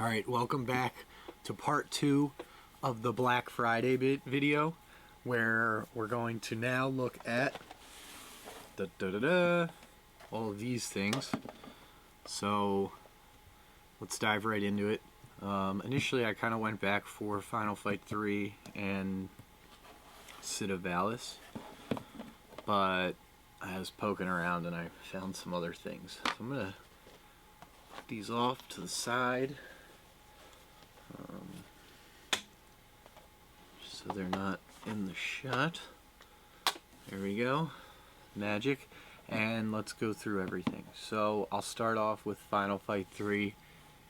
Alright, welcome back to part 2 of the Black Friday video, where we're going to now look at all of these things. So let's dive right into it. Initially I kind of went back for Final Fight 3 and Sid of Valis, but I was poking around and I found some other things. So I'm going to put these off to the side. So they're not in the shot. There we go. Magic. And let's go through everything. So I'll start off with Final Fight 3,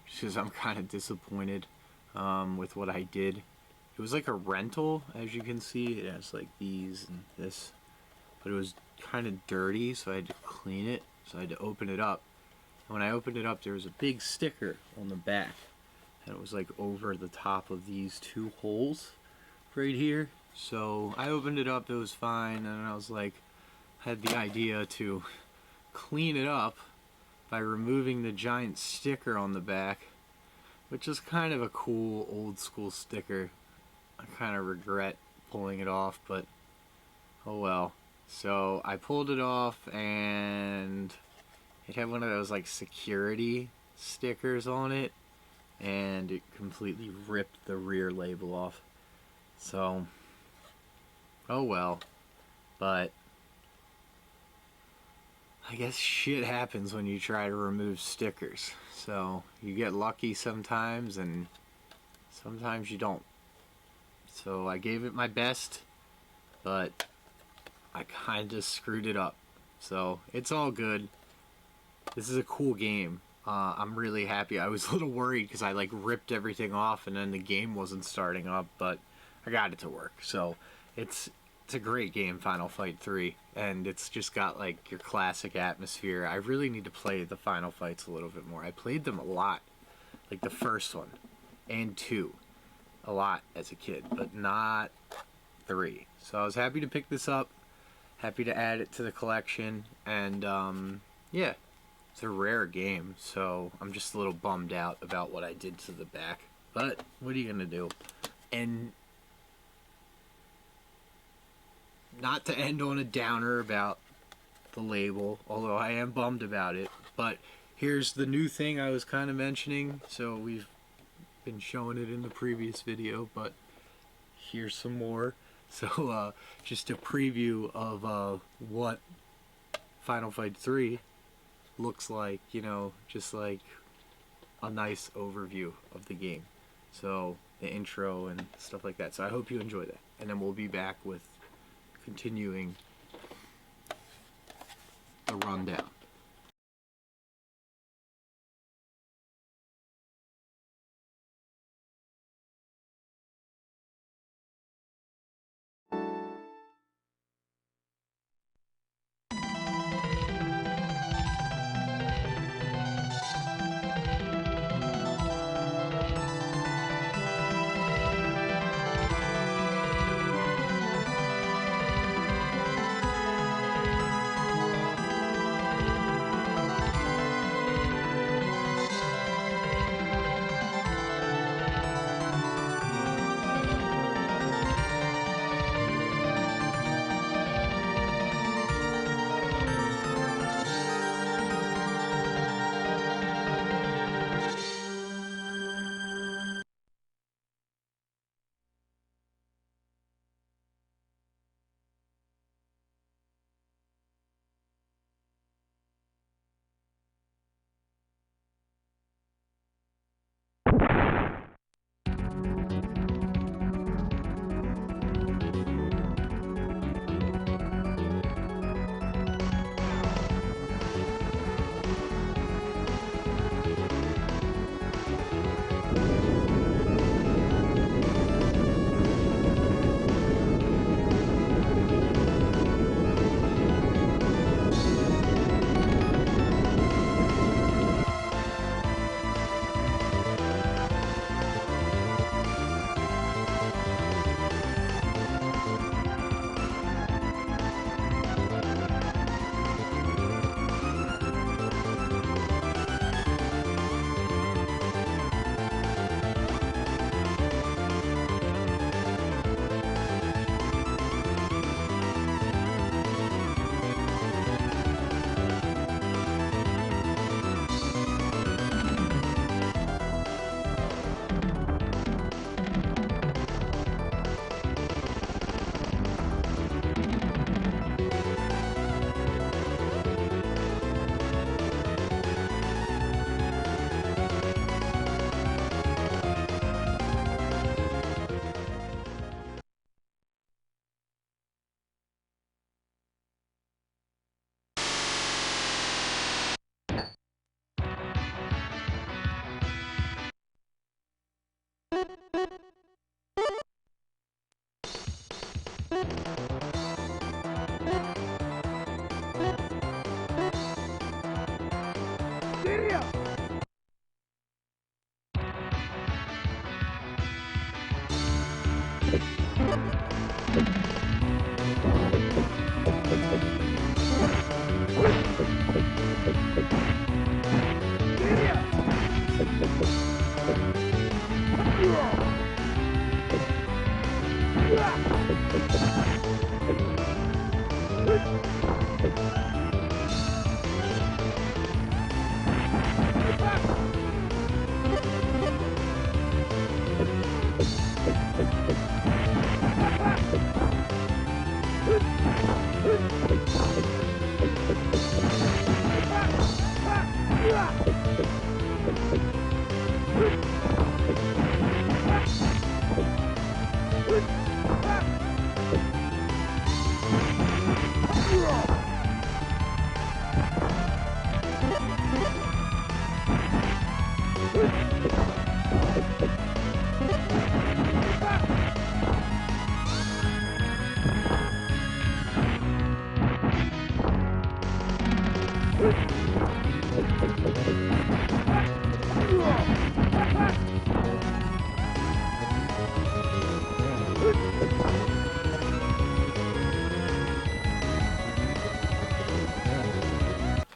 just because I'm kind of disappointed with what I did. It was like a rental, as you can see. It has like these and this, but it was kind of dirty, so I had to clean it. So I had to open it up. And when I opened it up, there was a big sticker on the back, and it was like over the top of these two holes right here. So I opened it up, it was fine, and I was like, had the idea to clean it up by removing the giant sticker on the back, which is kind of a cool old school sticker. I kind of regret pulling it off, but oh well. So I pulled it off, and it had one of those like security stickers on it, and it completely ripped the rear label off. So, oh well. But I guess shit happens when you try to remove stickers. So you get lucky sometimes, and sometimes you don't. So I gave it my best, but I kinda screwed it up. So it's all good. This is a cool game. I'm really happy. I was a little worried because I like ripped everything off and then the game wasn't starting up, but I got it to work. So it's a great game, Final Fight 3, and it's just got like your classic atmosphere. I really need to play the Final Fights a little bit more. I played them a lot, like the first one and 2, a lot as a kid, but not 3. So I was happy to pick this up, happy to add it to the collection, and yeah, it's a rare game, so I'm just a little bummed out about what I did to the back, but what are you gonna do? And not to end on a downer about the label, although I am bummed about it, but here's the new thing I was kind of mentioning. So we've been showing it in the previous video, but here's some more. So just a preview of what Final Fight 3 looks like, you know, just like a nice overview of the game. So the intro and stuff like that. So I hope you enjoy that, and then we'll be back with continuing the rundown.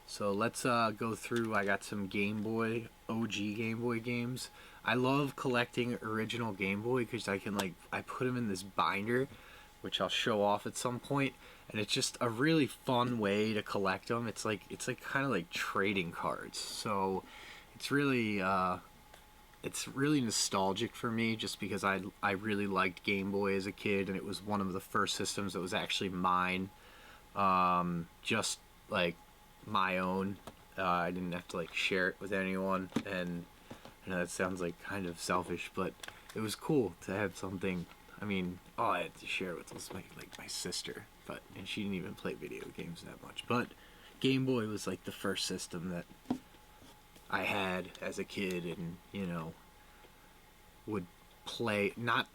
So let's go through. I got some Game Boy, OG Game Boy games. I love collecting original Game Boy because I can I put them in this binder, which I'll show off at some point, and it's just a really fun way to collect them. It's like kind of like trading cards. So it's really nostalgic for me just because I really liked Game Boy as a kid, and it was one of the first systems that was actually mine. Just like my own. I didn't have to share it with anyone, and I know that sounds kind of selfish, but it was cool to have something. I mean, all I had to share with was my sister, and she didn't even play video games that much. But Game Boy was the first system that I had as a kid, and would play. Not,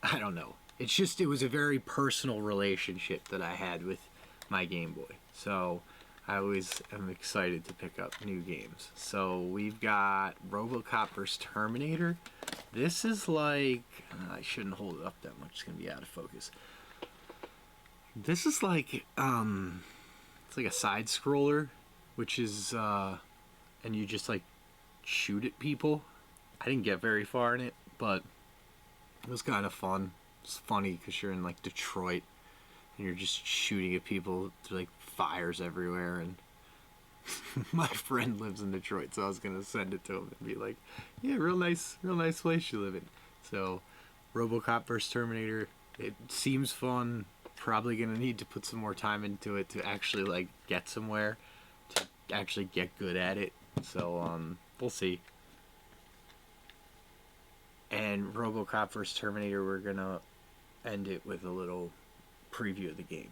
I don't know. It was a very personal relationship that I had with my Game Boy. So I always am excited to pick up new games. So we've got RoboCop vs. Terminator. This is I shouldn't hold it up that much. It's going to be out of focus. This is it's like a side scroller, which is, and you just shoot at people. I didn't get very far in it, but it was kind of fun. It's funny because you're in Detroit and you're just shooting at people through fires everywhere, and my friend lives in Detroit, so I was gonna send it to him and be like, yeah, real nice place you live in. So RoboCop vs. Terminator, it seems fun. Probably gonna need to put some more time into it to actually get somewhere, to actually get good at it. So we'll see. And RoboCop vs. Terminator, we're gonna end it with a little preview of the game.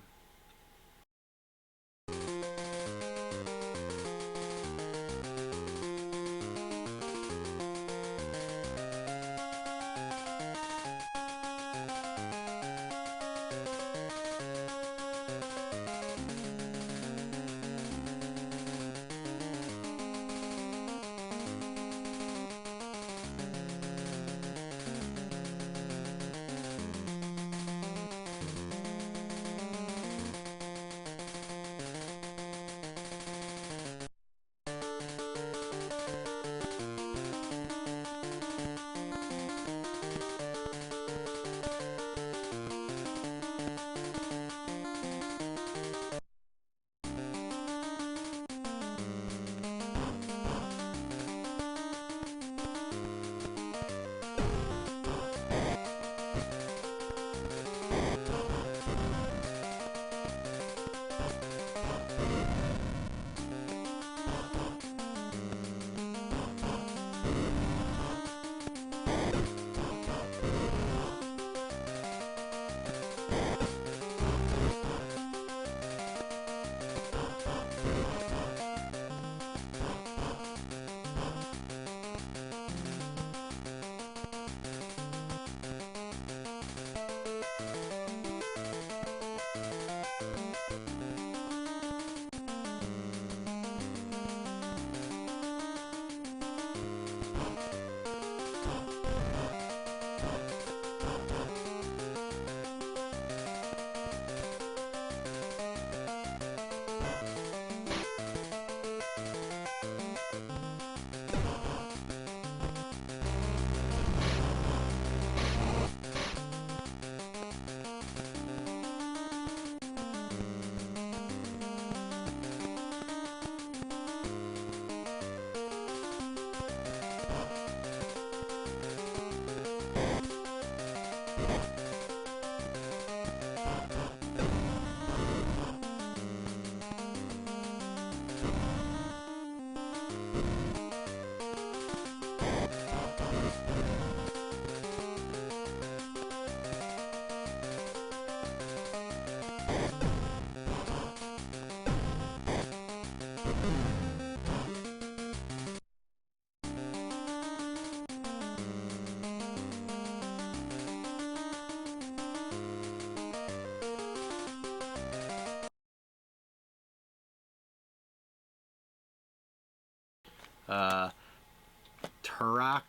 Turok.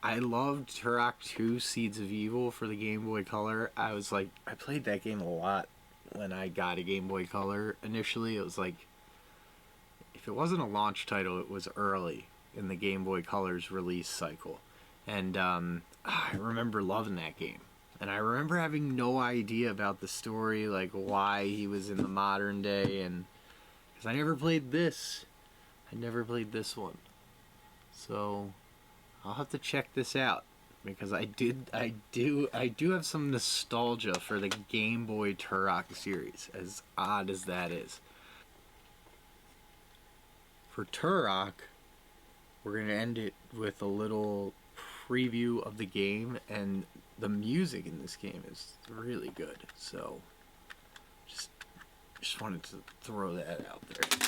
I loved Turok 2 Seeds of Evil for the Game Boy Color. I played that game a lot when I got a Game Boy Color initially. It was like, if it wasn't a launch title, it was early in the Game Boy Color's release cycle. And I remember loving that game. And I remember having no idea about the story, like why he was in the modern day, and because I never played this. I never played this one. So I'll have to check this out because I do have some nostalgia for the Game Boy Turok series, as odd as that is. For Turok, we're going to end it with a little preview of the game, and the music in this game is really good. So just wanted to throw that out there.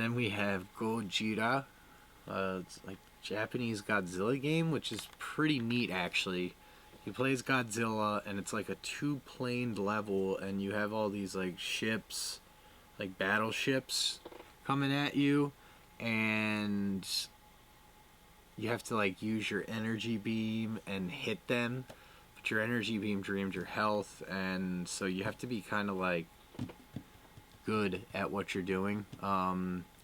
then we have Gojira. It's like Japanese Godzilla game, which is pretty neat actually. You play as Godzilla, and it's like a two-planed level, and you have all these like ships, like battleships, coming at you, and you have to like use your energy beam and hit them. But your energy beam drains your health, and so you have to be kind of like good at what you're doing.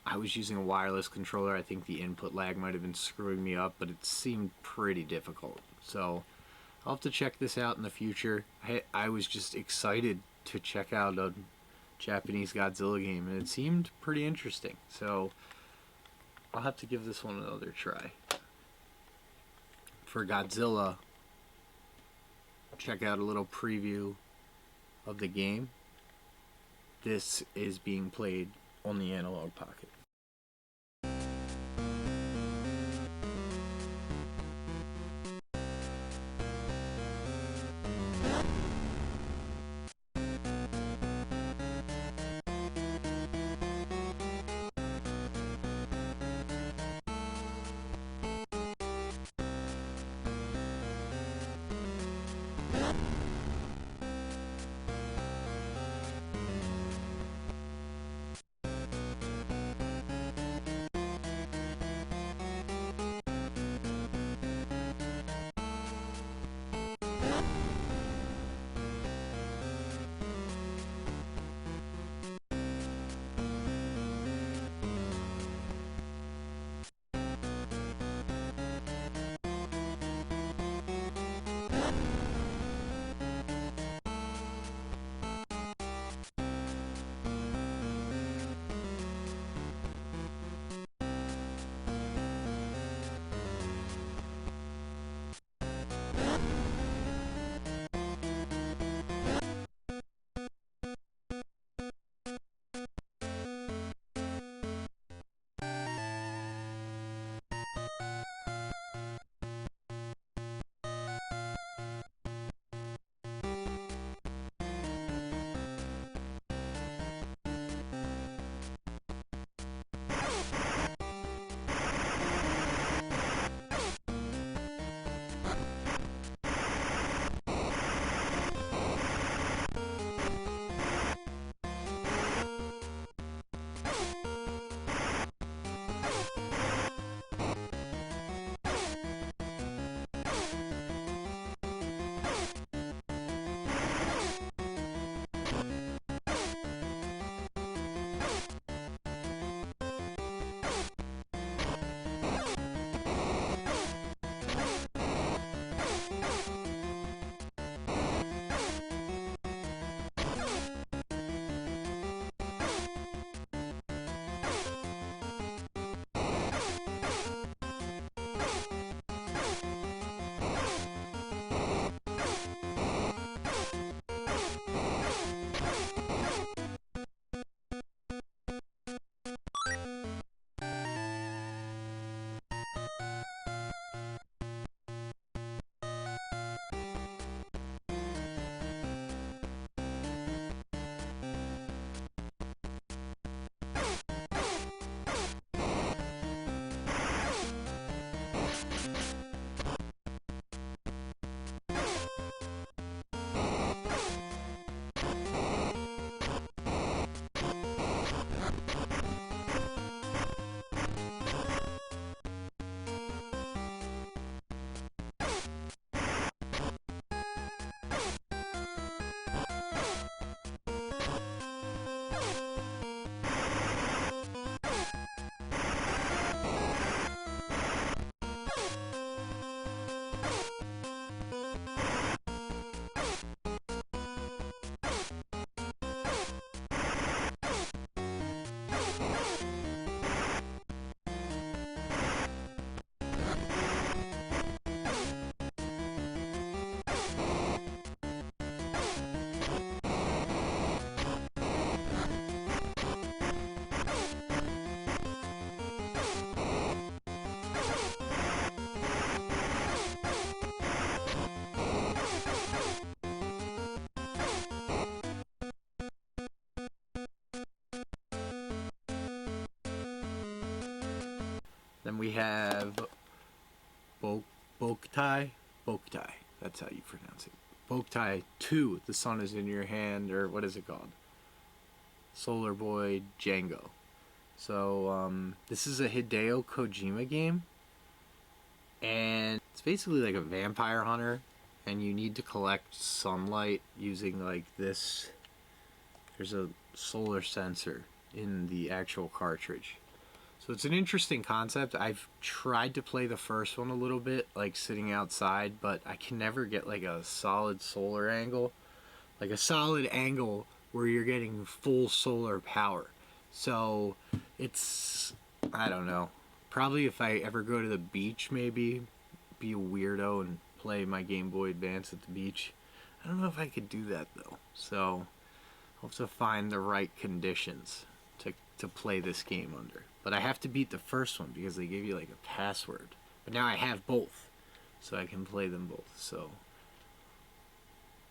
I was using a wireless controller. I think the input lag might have been screwing me up, but it seemed pretty difficult. So I'll have to check this out in the future. I was just excited to check out a Japanese Godzilla game, and it seemed pretty interesting. So I'll have to give this one another try. For Godzilla, check out a little preview of the game. This is being played on the Analog Pocket. we have Boktai. Boktai. That's how you pronounce it. Boktai 2. The Sun is in Your Hand, or what is it called? Solar Boy Django. So this is a Hideo Kojima game, and it's basically like a vampire hunter, and you need to collect sunlight using like this. There's a solar sensor in the actual cartridge. So it's an interesting concept. I've tried to play the first one a little bit, like sitting outside, but I can never get like a solid solar angle. Like a solid angle where you're getting full solar power. So it's, I don't know. Probably if I ever go to the beach, maybe be a weirdo and play my Game Boy Advance at the beach. I don't know if I could do that though. So I'll have to find the right conditions to play this game under. But I have to beat the first one because they gave you like a password. But now I have both, so I can play them both. So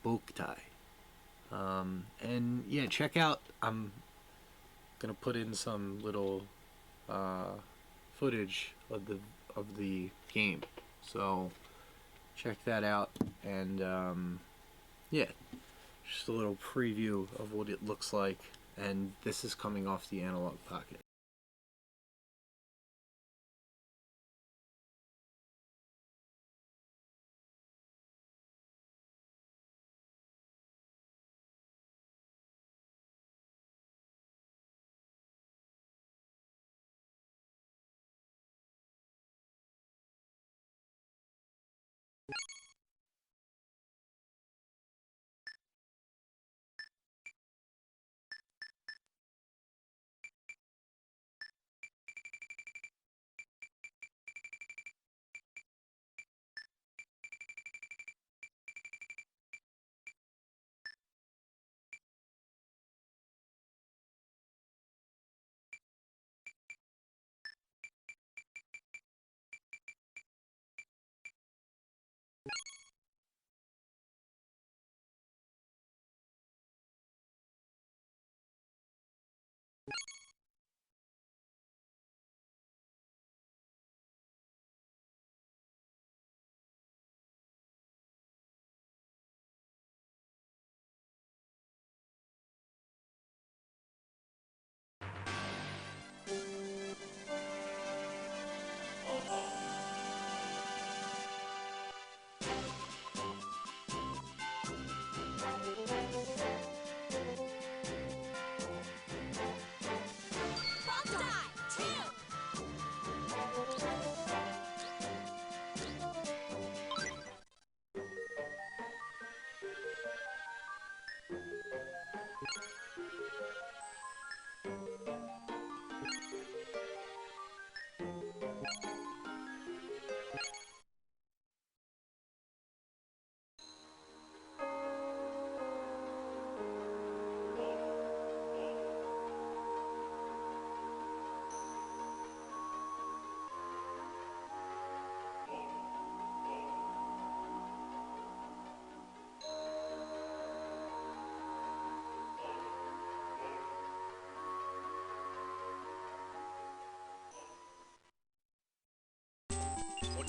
Boktai. And yeah, check out, I'm gonna put in some little footage of the game, so check that out. And yeah, just a little preview of what it looks like, and this is coming off the Analog Pocket.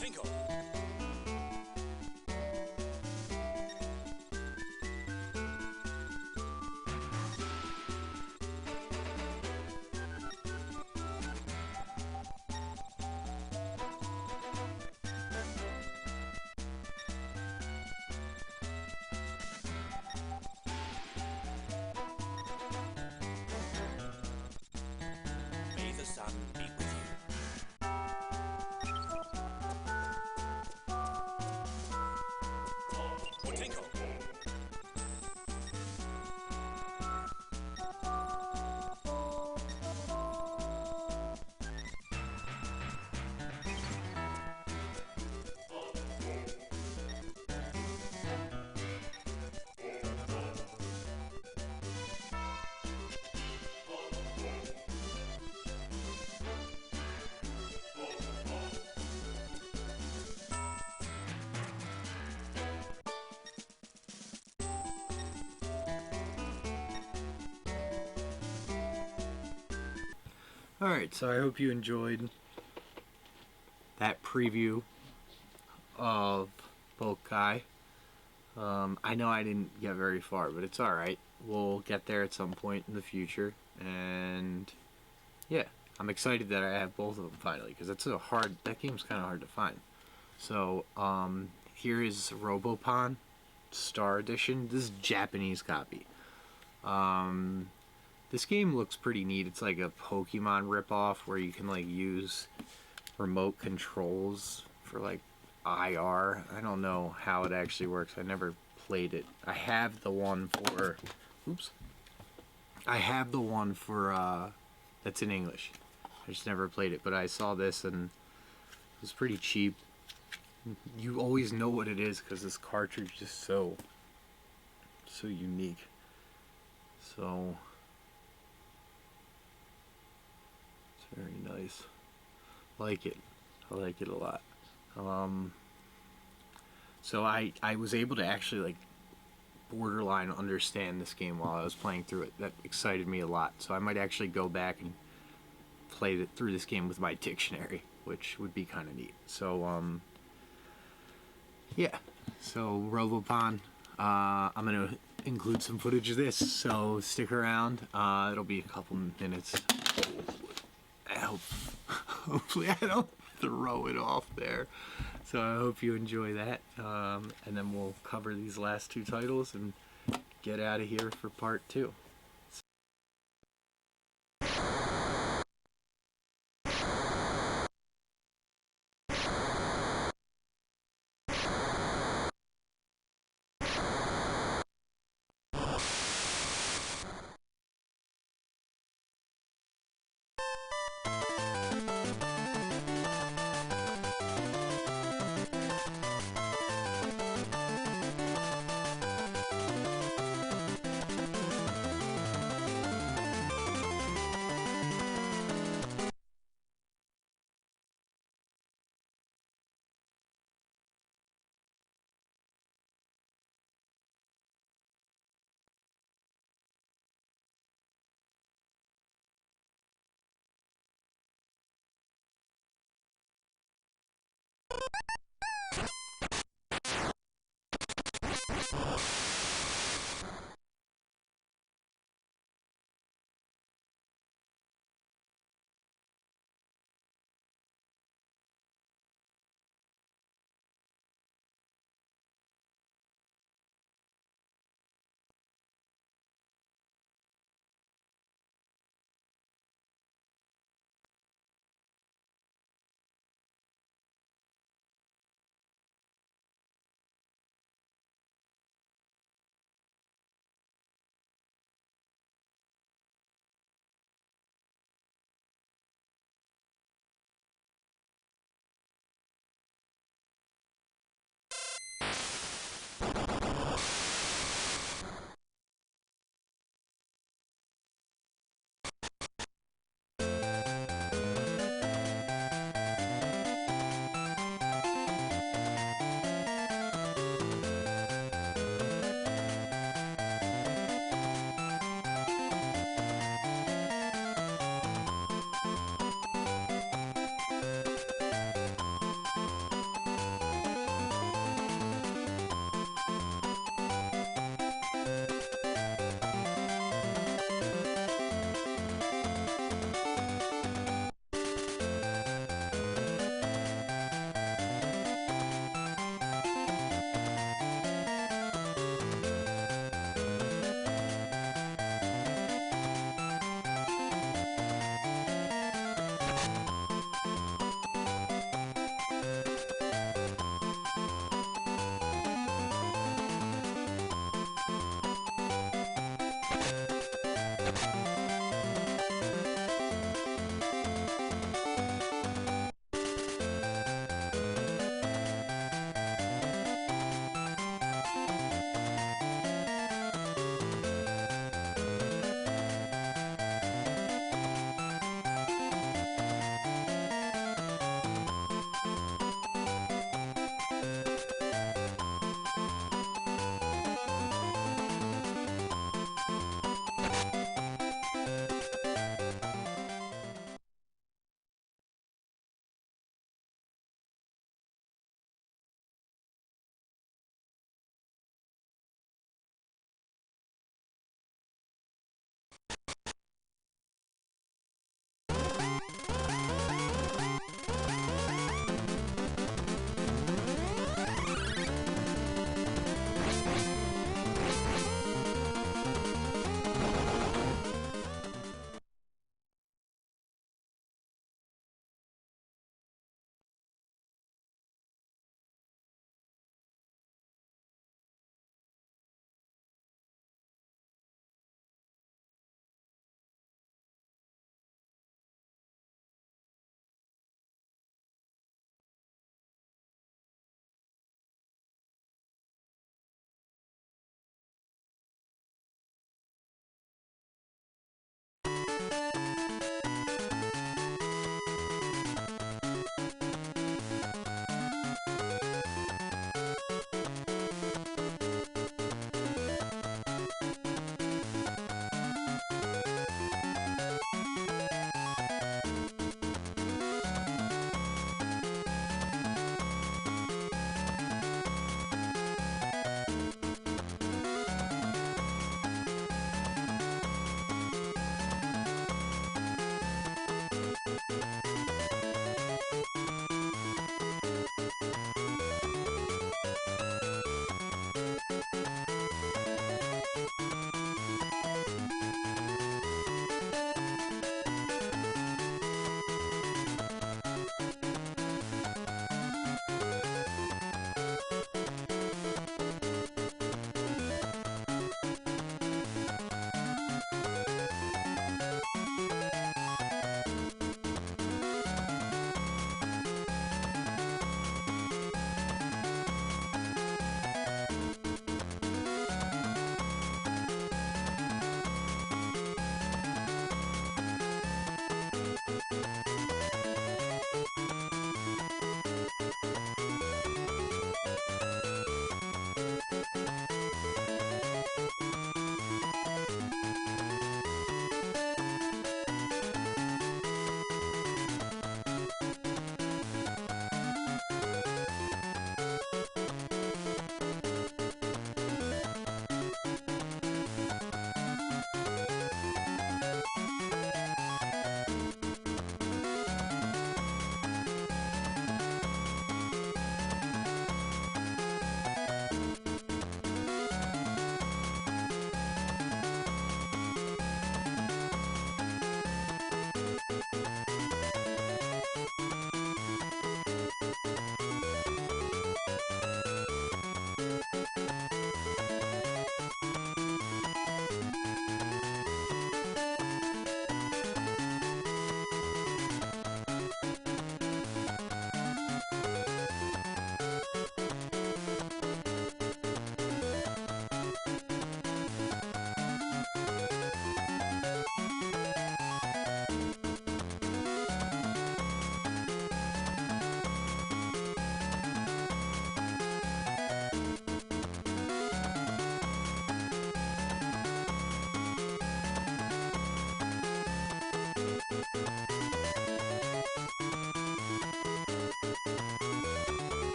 Tinko. May the sun be with you. Tinko. Alright, so I hope you enjoyed that preview of Bokai. I know I didn't get very far, but it's alright. We'll get there at some point in the future. And yeah, I'm excited that I have both of them finally, because that game's kind of hard to find. So, here is Robopon Star Edition. This is Japanese copy. This game looks pretty neat. It's like a Pokemon ripoff where you can like use remote controls for like IR. I don't know how it actually works. I never played it. I have the one for that's in English. I just never played it, but I saw this and it was pretty cheap. You always know what it is because this cartridge is so unique. So it's very nice. Like it. I like it a lot. So I was able to actually like borderline understand this game while I was playing through it. That excited me a lot. So I might actually go back and play through this game with my dictionary, which would be kind of neat. So yeah. So Robopon. I'm gonna include some footage of this. So stick around. It'll be a couple minutes. Hopefully I don't throw it off there. So I hope you enjoy that. And then we'll cover these last two titles and get out of here for part 2.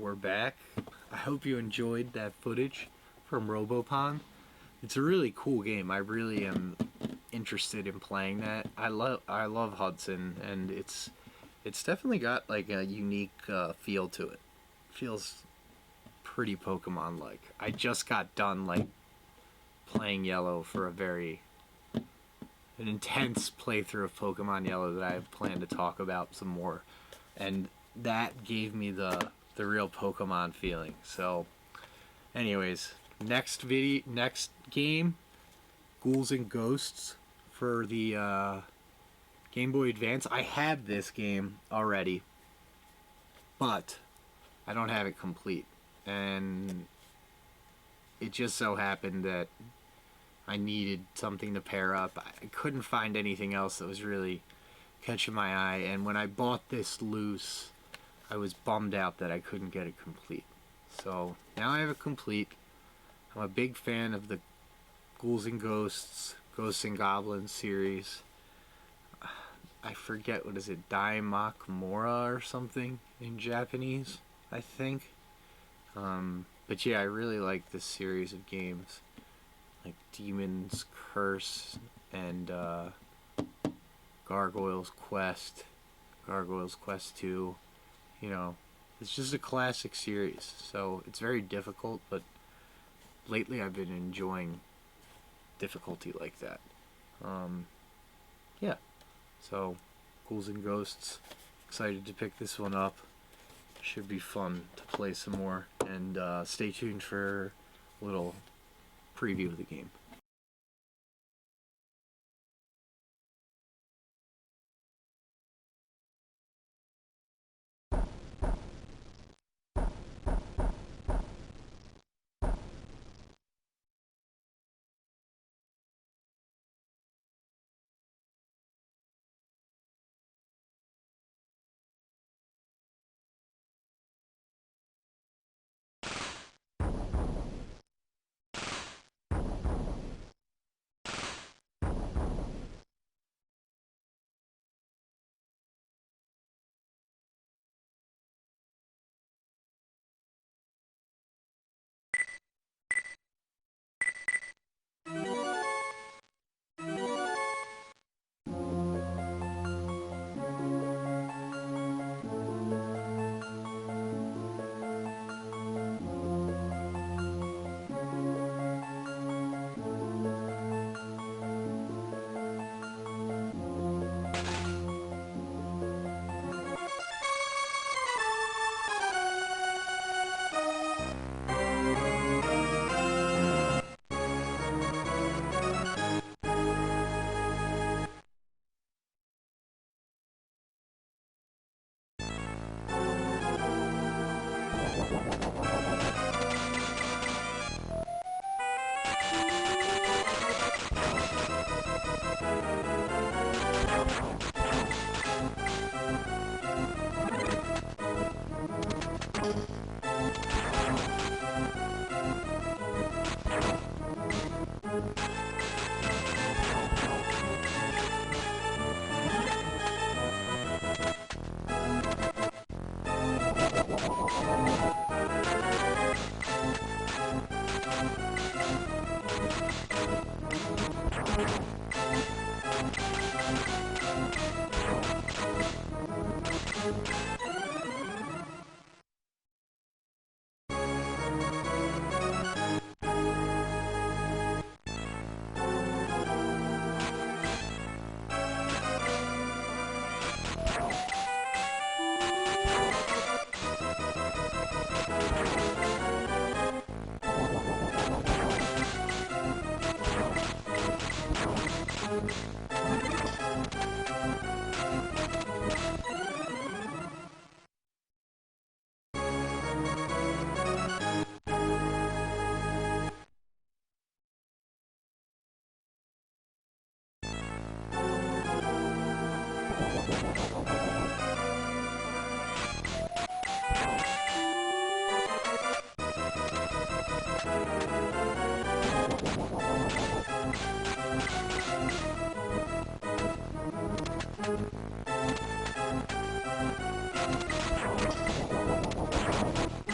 we're back. I hope you enjoyed that footage from Robopon. It's a really cool game. I really am interested in playing that. I love Hudson, and it's definitely got like a unique feel to it. Feels pretty Pokemon like. I just got done like playing Yellow for an intense playthrough of Pokemon Yellow that I plan to talk about some more, and that gave me the real Pokemon feeling. So, anyways, next game, Ghouls and Ghosts for the Game Boy Advance. I had this game already, but I don't have it complete, and it just so happened that I needed something to pair up. I couldn't find anything else that was really catching my eye, and when I bought this loose, I was bummed out that I couldn't get it complete. So now I have it complete. I'm a big fan of the Ghouls and Ghosts, Ghosts and Goblins series. I forget, what is it, Daimakmora or something in Japanese, I think. But yeah, I really like this series of games. Like Demon's Curse and Gargoyle's Quest 2. You know, it's just a classic series, so it's very difficult, but lately I've been enjoying difficulty like that. Yeah, so Ghouls and Ghosts, excited to pick this one up. Should be fun to play some more, and stay tuned for a little preview of the game.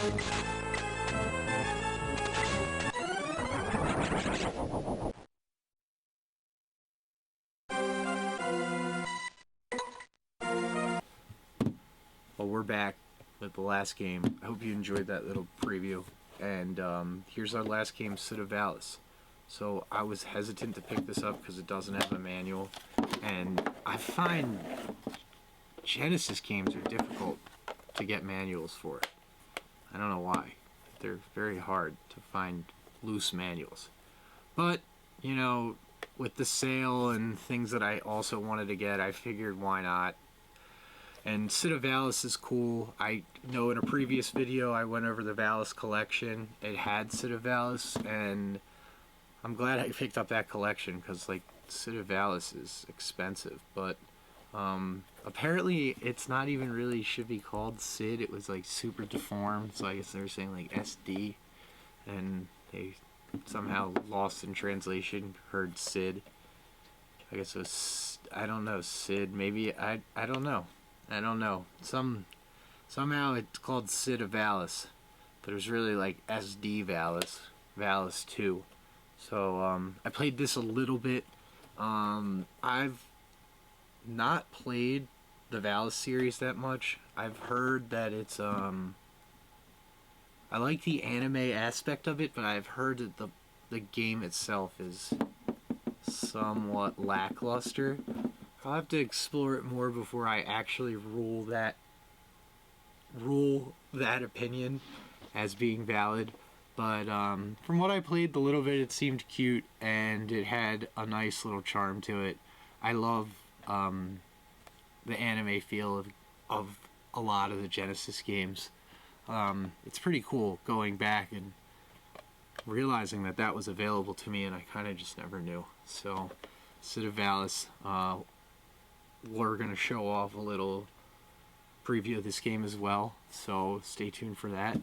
Well, we're back with the last game. I hope you enjoyed that little preview. And here's our last game, Sid of Valis. So I was hesitant to pick this up because it doesn't have a manual. And I find Genesis games are difficult to get manuals for. I don't know why. They're very hard to find loose manuals. But, you know, with the sale and things that I also wanted to get, I figured why not. And Sid of Valis is cool. I know in a previous video I went over the Valis collection. It had Sid of Valis, and I'm glad I picked up that collection because, like, Sid of Valis is expensive. But apparently it's not even really should be called Sid. It was, like, super deformed, so I guess they were saying, like, SD. And they somehow lost in translation, heard Sid. I guess it was, I don't know, Sid. Maybe, I don't know. I don't know. Somehow it's called Sid of Valis, but it was really like SD Valis, Valis 2. So I played this a little bit. I've not played the Valis series that much. I've heard that it's I like the anime aspect of it, but I've heard that the game itself is somewhat lackluster. I'll have to explore it more before I actually rule that opinion as being valid. But from what I played, the little bit, it seemed cute and it had a nice little charm to it. I love the anime feel of a lot of the Genesis games. It's pretty cool going back and realizing that was available to me, and I kind of just never knew. So, Sid of Valis. We're going to show off a little preview of this game as well, so stay tuned for that.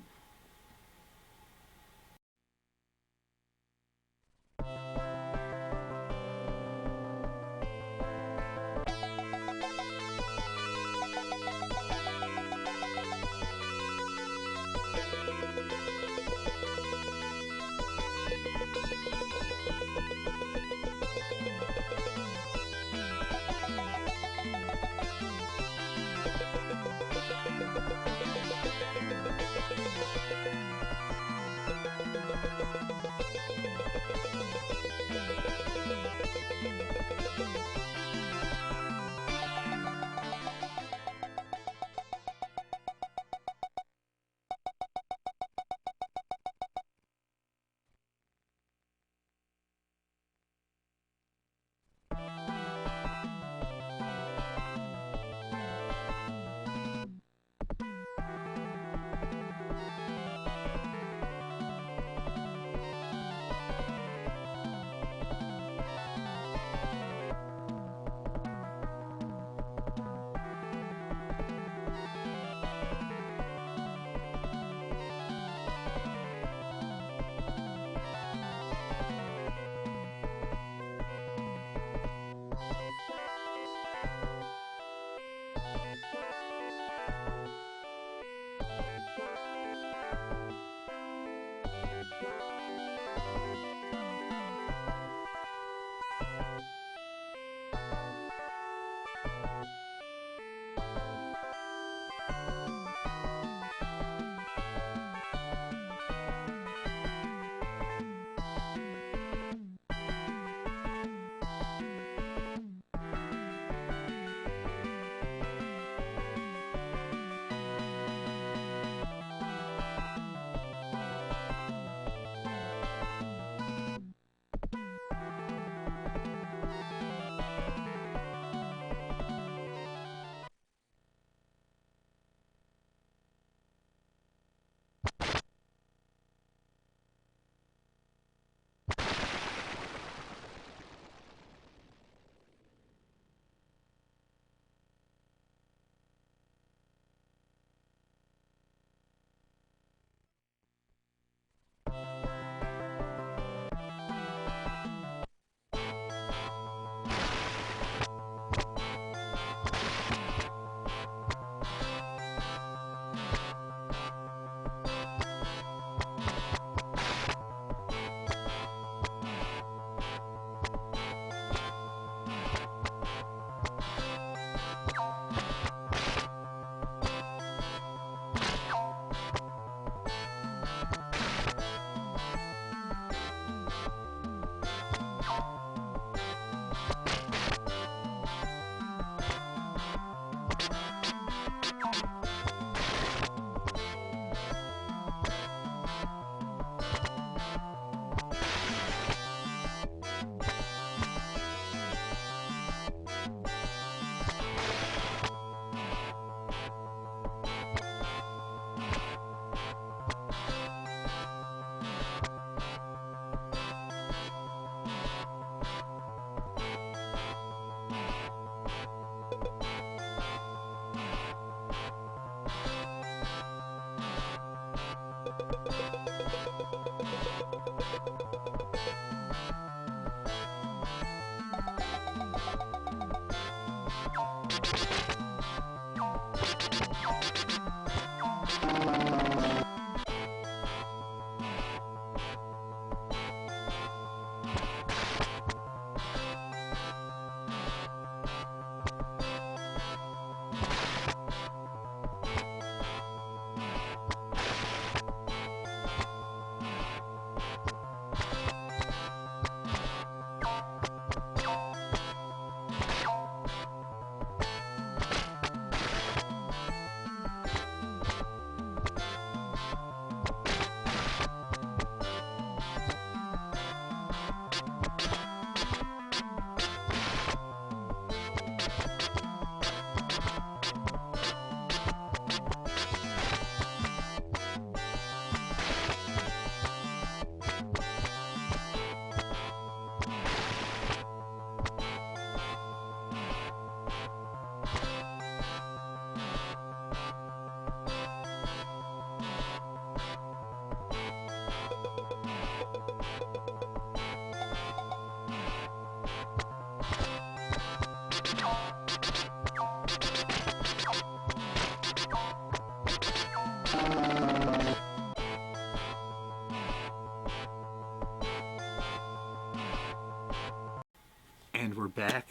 And we're back.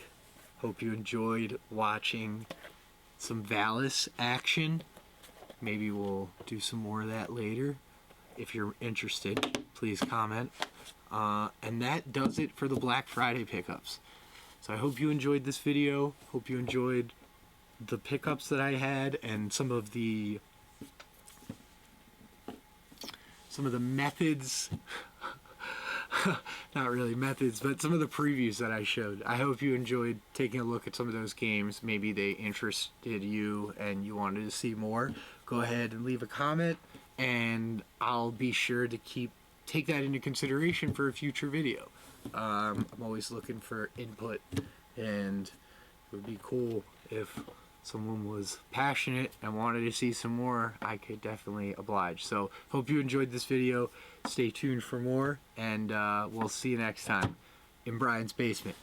Hope you enjoyed watching some Valis action. Maybe we'll do some more of that later. If you're interested, please comment. And that does it for the Black Friday pickups. So I hope you enjoyed this video. Hope you enjoyed the pickups that I had and some of the methods. Not really methods, but some of the previews that I showed. I hope you enjoyed taking a look at some of those games. Maybe they interested you and you wanted to see more. Go ahead and leave a comment, and I'll be sure to take that into consideration for a future video. I'm always looking for input, and it would be cool if someone was passionate and wanted to see some more. I could definitely oblige. So hope you enjoyed this video. Stay tuned for more, and we'll see you next time in Brian's basement.